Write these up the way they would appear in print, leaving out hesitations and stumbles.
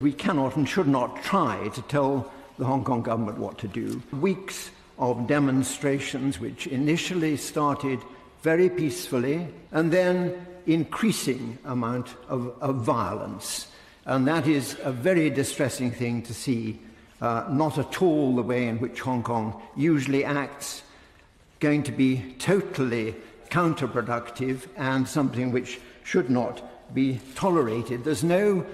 we cannot and should not try to tell the Hong Kong government what to do. Weeks of demonstrations which initially started very peacefully and then increasing amount of violence. And that is a very distressing thing to see, not at all the way in which Hong Kong usually acts, going to be totally counterproductive and something which should not be tolerated. There's no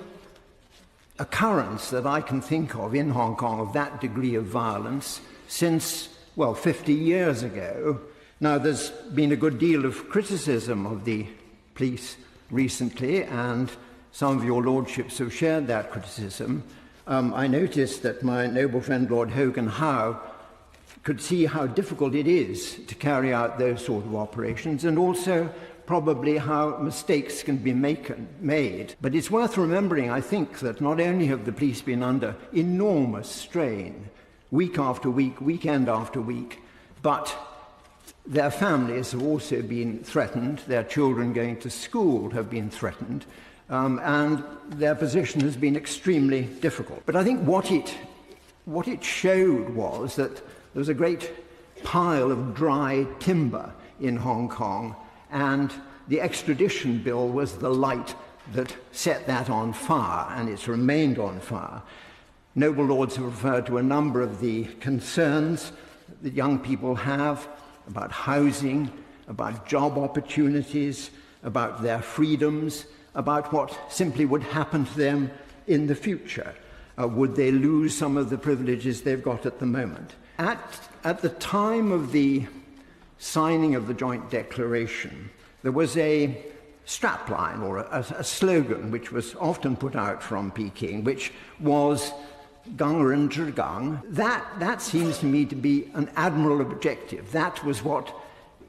occurrence that I can think of in Hong Kong of that degree of violence since, well, 50 years ago. Now, there's been a good deal of criticism of the police recently, and some of your lordships have shared that criticism. I noticed that my noble friend Lord Hogan Howe could see how difficult it is to carry out those sort of operations, and also probably how mistakes can be made. But it's worth remembering, I think, that not only have the police been under enormous strain, week after week, weekend after week, but their families have also been threatened, their children going to school have been threatened, and their position has been extremely difficult. But I think what it showed was that there was a great pile of dry timber in Hong Kong, and the extradition bill was the light that set that on fire, and it's remained on fire. Noble lords have referred to a number of the concerns that young people have about housing, about job opportunities, about their freedoms, about what simply would happen to them in the future. Would they lose some of the privileges they've got at the moment? At the time of the signing of the joint declaration, there was a strapline or a slogan which was often put out from Peking, which was "Gang Ren Zhi Gang." That seems to me to be an admirable objective. That was what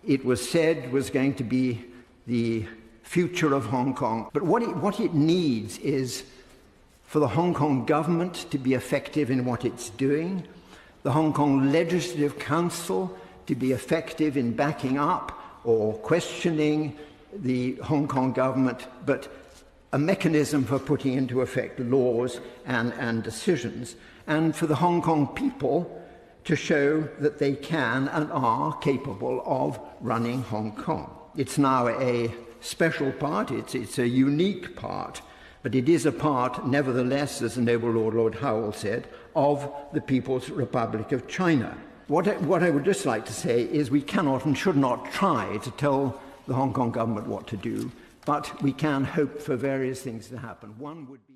it was said was going to be the future of Hong Kong. But what it needs is for the Hong Kong government to be effective in what it's doing, the Hong Kong Legislative Council to be effective in backing up or questioning the Hong Kong government, but a mechanism for putting into effect laws and decisions, and for the Hong Kong people to show that they can and are capable of running Hong Kong. It's now a special part, it's a unique part, but it is a part, nevertheless, as the noble Lord Howell said, of the People's Republic of China. What I would just like to say is we cannot and should not try to tell the Hong Kong government what to do, but we can hope for various things to happen. One would be